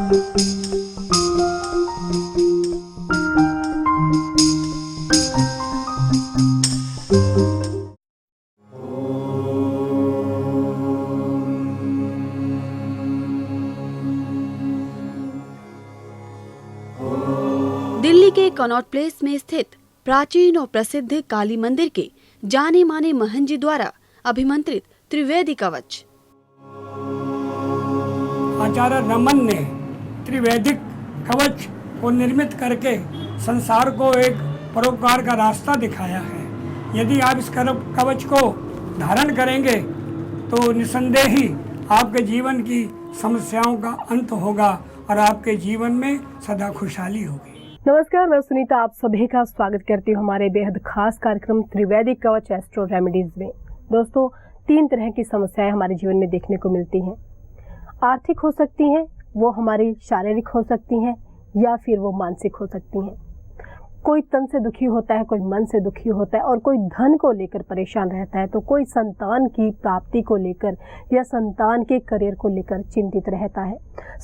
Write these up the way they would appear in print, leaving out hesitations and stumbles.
दिल्ली के Connaught place में स्थित प्राचीन और प्रसिद्ध काली मंदिर के जाने माने महंत जी द्वारा अभिमंत्रित त्रिवेदी कवच। आचार्य रमन ने त्रिवेदिक कवच को निर्मित करके संसार को एक परोपकार का रास्ता दिखाया है। यदि आप इस कवच को धारण करेंगे तो निसंदेह ही आपके जीवन की समस्याओं का अंत होगा और आपके जीवन में सदा खुशहाली होगी। नमस्कार, मैं सुनीता आप सभी का स्वागत करती हूँ हमारे बेहद खास कार्यक्रम त्रिवेदी कवच एस्ट्रो रेमेडीज में। दोस्तों, 3 तरह की समस्याएं हमारे जीवन में देखने को मिलती हैं। आर्थिक हो सकती हैं, वो हमारी शारीरिक हो सकती हैं या फिर वो मानसिक हो सकती हैं। कोई तन से दुखी होता है, कोई मन से दुखी होता है और कोई धन को लेकर परेशान रहता है, तो कोई संतान की प्राप्ति को लेकर या संतान के करियर को लेकर चिंतित रहता है।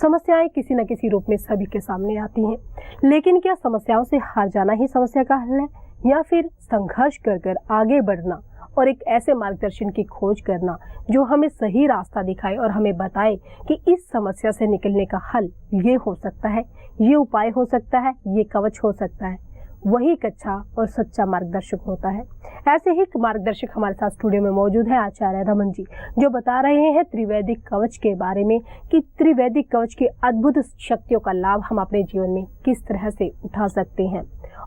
समस्याएं किसी न किसी रूप में सभी के सामने आती हैं, लेकिन क्या समस्याओं से हार जाना ही समस्या का हल है या फिर संघर्ष कर आगे बढ़ना और एक ऐसे मार्गदर्शन की खोज करना जो हमें सही रास्ता दिखाए और हमें बताए कि इस समस्या से निकलने का हल ये हो सकता है, ये उपाय हो सकता है, ये कवच हो सकता है, वही एक अच्छा और सच्चा मार्गदर्शक होता है। ऐसे ही एक मार्गदर्शक हमारे साथ स्टूडियो में मौजूद है आचार्य रमन जी, जो बता रहे हैं त्रिवेदिक कवच के बारे में कि त्रिवेदिक कवच की अद्भुत शक्तियों का लाभ हम अपने जीवन में किस तरह से उठा सकते हैं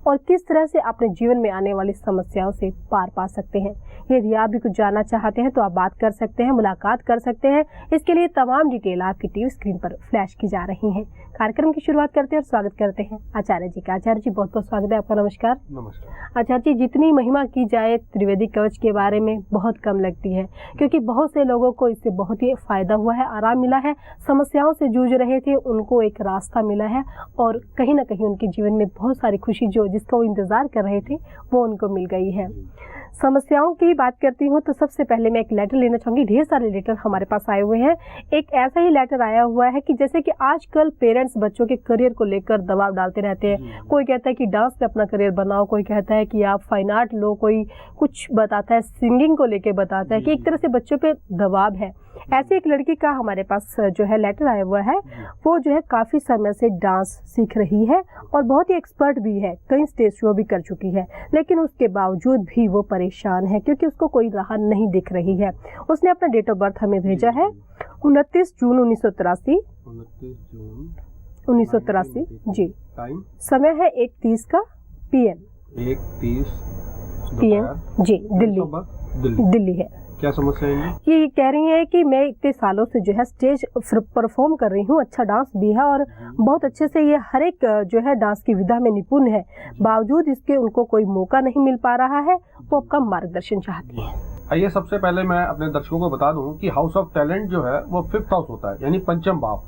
और किस तरह से अपने जीवन में आने वाली समस्याओं से पार पा सकते हैं। यदि आप भी कुछ जानना चाहते हैं तो आप बात कर सकते हैं, मुलाकात कर सकते हैं। इसके लिए तमाम डिटेल आपकी टीवी स्क्रीन पर फ्लैश की जा रही हैं। कार्यक्रम की शुरुआत करते हैं और स्वागत करते हैं आचार्य जी का। आचार्य जी, बहुत बहुत स्वागत है आपका। नमस्कार। नमस्कार। आचार्य जी, जितनी महिमा की जाए त्रिवेदिक कवच के बारे में बहुत कम लगती है, क्योंकि बहुत से लोगों को इससे बहुत ही फायदा हुआ है, आराम मिला है। समस्याओं से जूझ रहे थे, उनको एक रास्ता मिला है और कहीं ना कहीं उनके जीवन में बहुत सारी खुशी जो जिसका वो इंतजार कर रहे थे वो उनको मिल गई है। समस्याओं की बात करती हूँ तो सबसे पहले मैं एक लेटर लेना चाहूंगी। ढेर सारे लेटर हमारे पास आए हुए हैं। एक ऐसा ही लेटर आया हुआ है कि जैसे कि आजकल पेरेंट्स बच्चों के करियर को लेकर दबाव डालते रहते हैं। कोई कहता है कि डांस में अपना करियर बनाओ, कोई कहता है कि आप फाइन आर्ट लो, कोई कुछ बताता है सिंगिंग को लेकर बताता है कि एक तरह से बच्चों पे दबाव है। ऐसे एक लड़की का हमारे पास जो है लेटर आया हुआ है, वो जो है काफी समय से डांस सीख रही है और बहुत ही एक्सपर्ट भी है, कई स्टेज शो भी कर चुकी है, लेकिन उसके बावजूद भी वो परेशान है क्योंकि उसको कोई राह नहीं दिख रही है। उसने अपना डेट ऑफ बर्थ हमें भेजा है 29 जून 1983। 1983 जी। टाइम समय है 1:30 का PM। 1:30 PM जी। दिल्ली है। क्या समस्या है? ये कह रही है कि मैं इतने सालों से जो है स्टेज परफॉर्म कर रही हूँ, अच्छा डांस भी है और बहुत अच्छे से ये हर एक जो है डांस की विधा में निपुण है, बावजूद इसके उनको कोई मौका नहीं मिल पा रहा है। वो आपका मार्गदर्शन चाहती है। आइए, सबसे पहले मैं अपने दर्शकों को बता दूं कि हाउस ऑफ टैलेंट जो है वो 5th हाउस होता है, यानी पंचम भाव।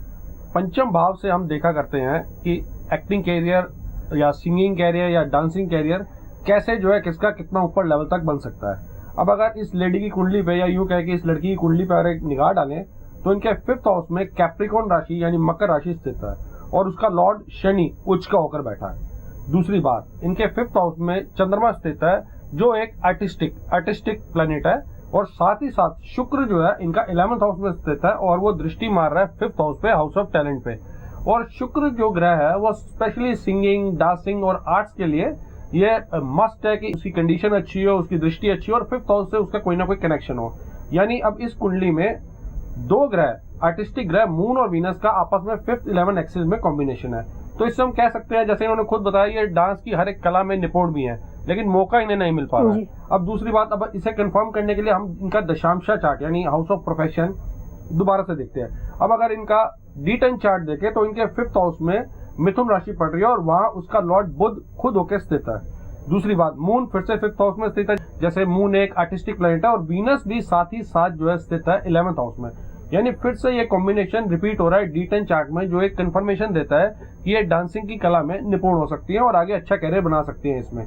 पंचम भाव से हम देखा करते हैं कि एक्टिंग कैरियर या सिंगिंग कैरियर या डांसिंग कैरियर कैसे जो है किसका कितना ऊपर लेवल तक बन सकता है। अब अगर इस लेडी की कुंडली पे या यूं कहे कि इस लड़की की कुंडली पर एक निगाह डालें तो इनके 5th हाउस में कैप्रिकॉर्न राशि यानी मकर राशि स्थित है और उसका लॉर्ड शनि उच्च का होकर बैठा है। दूसरी बात, इनके 5th हाउस में चंद्रमा स्थित है जो एक आर्टिस्टिक प्लैनेट है और साथ ही साथ शुक्र जो है इनका 11th हाउस में स्थित है और वो दृष्टि मार रहा है 5th हाउस पे, हाउस ऑफ टैलेंट पे। और शुक्र जो ग्रह है वो स्पेशली सिंगिंग, डांसिंग और आर्ट्स के लिए ये मस्ट है कि उसकी कंडीशन अच्छी हो, उसकी दृष्टि अच्छी हो और 5th हाउस से उसका कोई ना कोई कनेक्शन हो। यानी अब इस कुंडली में 2 ग्रह, आर्टिस्टिक ग्रह मून और वीनस का आपस में 5th 11 एक्सिस में कॉम्बिनेशन है। तो इससे हम कह सकते हैं, जैसे इन्होंने खुद बताया, ये डांस की हर एक कला में निपुण भी है, लेकिन मौका इन्हें नहीं मिल पा रहा है। अब दूसरी बात, अब इसे कंफर्म करने के लिए हम इनका दशांशा चार्ट यानी हाउस ऑफ प्रोफेशन दोबारा से देखते हैं। अब अगर इनका D10 चार्ट देखें तो इनके 5th हाउस में मिथुन राशि पड़ रही है और वहां उसका लॉर्ड बुध खुद होकर स्थित है। दूसरी बात, मून फिर से 5th हाउस में स्थित है, जैसे मून एक आर्टिस्टिक प्लैनेट है और वीनस भी साथ ही साथ जो है स्थित है 11th हाउस में। यानी फिर से ये कॉम्बिनेशन रिपीट हो रहा है D10 चार्ट में, जो एक कंफर्मेशन देता है कि ये डांसिंग की कला में निपुण हो सकती है और आगे अच्छा कैरियर बना सकती है इसमें।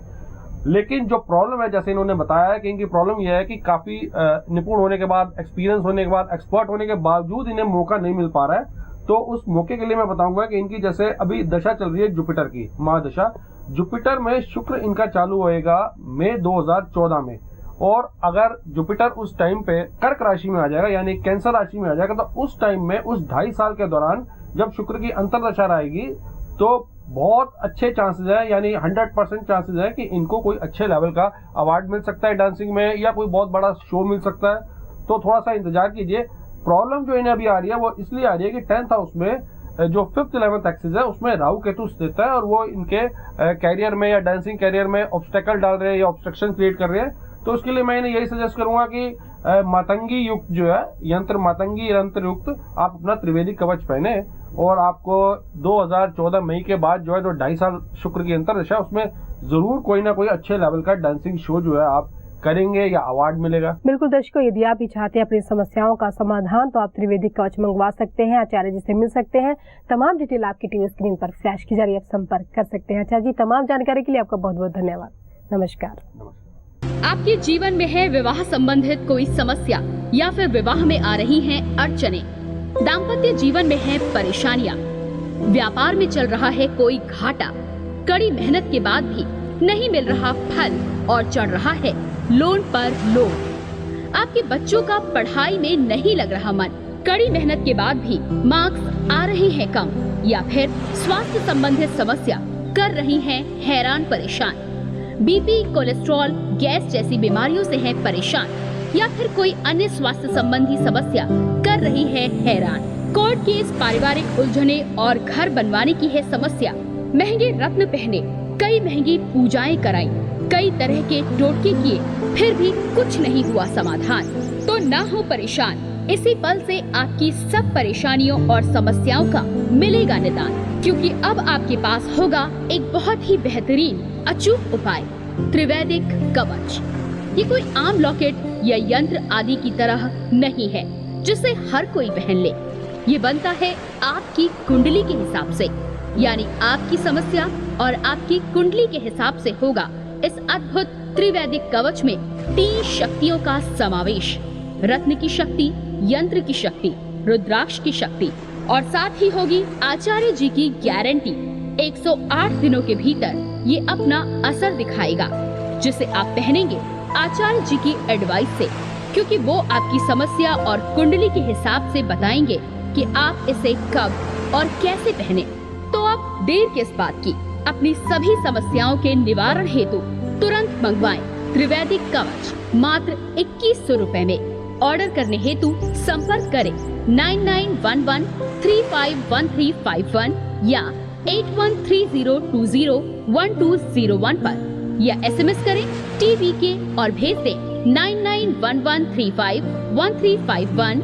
लेकिन जो प्रॉब्लम है, जैसे इन्होंने बताया है कि इनकी प्रॉब्लम यह है कि काफी निपुण होने के बाद, एक्सपीरियंस होने के बाद, एक्सपर्ट होने के बावजूद इन्हें मौका नहीं मिल पा रहा है। तो उस मौके के लिए मैं बताऊंगा कि इनकी जैसे अभी दशा चल रही है जुपिटर की महादशा, जुपिटर में शुक्र इनका चालू होएगा मई 2014 में, और अगर जुपिटर उस टाइम पे कर्क राशि में आ जाएगा यानी कैंसर राशि में आ जाएगा, तो उस टाइम में उस 2.5 साल के दौरान जब शुक्र की अंतरदशा रहेगी तो बहुत अच्छे चांसेस है, यानी 100% चांसेस है कि इनको कोई अच्छे लेवल का अवार्ड मिल सकता है डांसिंग में, या कोई बहुत बड़ा शो मिल सकता है। तो थोड़ा सा इंतजार कीजिए। प्रॉब्लम जो इन्हें अभी आ रही है वो इसलिए आ रही है कि 10th हाउस में जो 5th 11th एक्सिस है उसमें राहु केतु स्थित है, और वो इनके कैरियर में या डांसिंग कैरियर में ऑब्स्टेकल डाल रहे हैं या ऑब्स्ट्रक्शन क्रिएट कर रहे हैं। तो उसके लिए मैं इन्हें यही सजेस्ट करूंगा कि मातंगी युक्त जो है यंत्र, मातंगी यंत्र युक्त आप अपना त्रिवेदी कवच पहने, और आपको 2014 मई के बाद जो है जो 2.5 साल शुक्र की अंतरदशा उसमें जरूर कोई ना कोई अच्छे लेवल का डांसिंग शो जो है आप करेंगे या अवार्ड मिलेगा। बिल्कुल दर्शकों, यदि आप भी चाहते हैं अपनी समस्याओं का समाधान तो आप त्रिवेदी कवच मंगवा सकते हैं, आचार्य जी से मिल सकते हैं। तमाम डिटेल आपकी टीवी स्क्रीन पर फ्लैश की जा रही है, आप संपर्क कर सकते हैं। आचार्य जी, तमाम जानकारी के लिए आपका बहुत बहुत धन्यवाद। नमस्कार। आपके जीवन में है विवाह संबंधित कोई समस्या या फिर विवाह में आ रही हैं अड़चनें, दाम्पत्य जीवन में है परेशानियां, व्यापार में चल रहा है कोई घाटा, कड़ी मेहनत के बाद भी नहीं मिल रहा फल और चढ़ रहा है लोन पर लोन, आपके बच्चों का पढ़ाई में नहीं लग रहा मन, कड़ी मेहनत के बाद भी मार्क्स आ रहे हैं कम, या फिर स्वास्थ्य संबंधित समस्या कर रही हैं हैरान परेशान, बीपी, कोलेस्ट्रॉल, गैस जैसी बीमारियों से है परेशान, या फिर कोई अन्य स्वास्थ्य संबंधी समस्या कर रही है हैरान, कोर्ट केस, पारिवारिक उलझने और घर बनवाने की है समस्या, महंगे रत्न पहने, कई महंगी पूजाएं कराई, कई तरह के टोटके किए, फिर भी कुछ नहीं हुआ समाधान, तो ना हो परेशान। इसी पल से आपकी सब परेशानियों और समस्याओं का मिलेगा निदान, क्योंकि अब आपके पास होगा एक बहुत ही बेहतरीन अचूक उपाय, त्रिवैदिक कवच। ये कोई आम लॉकेट या यंत्र आदि की तरह नहीं है जिसे हर कोई पहन ले। ये बनता है आपकी कुंडली के हिसाब से, यानी आपकी समस्या और आपकी कुंडली के हिसाब से होगा इस अद्भुत त्रिवैदिक कवच में 3 शक्तियों का समावेश, रत्न की शक्ति, यंत्र की शक्ति, रुद्राक्ष की शक्ति, और साथ ही होगी आचार्य जी की गारंटी। 108 दिनों के भीतर ये अपना असर दिखाएगा, जिसे आप पहनेंगे आचार्य जी की एडवाइस से, क्योंकि वो आपकी समस्या और कुंडली के हिसाब से बताएंगे कि आप इसे कब और कैसे पहने। तो आप देर किस बात की, अपनी सभी समस्याओं के निवारण हेतु तुरंत मंगवाएं त्रिवैदिक कवच मात्र 2100 रुपए में। ऑर्डर करने हेतु संपर्क करें 9911351351 या 8130201201 पर, या SMS करें TVK और भेज दें 9911351351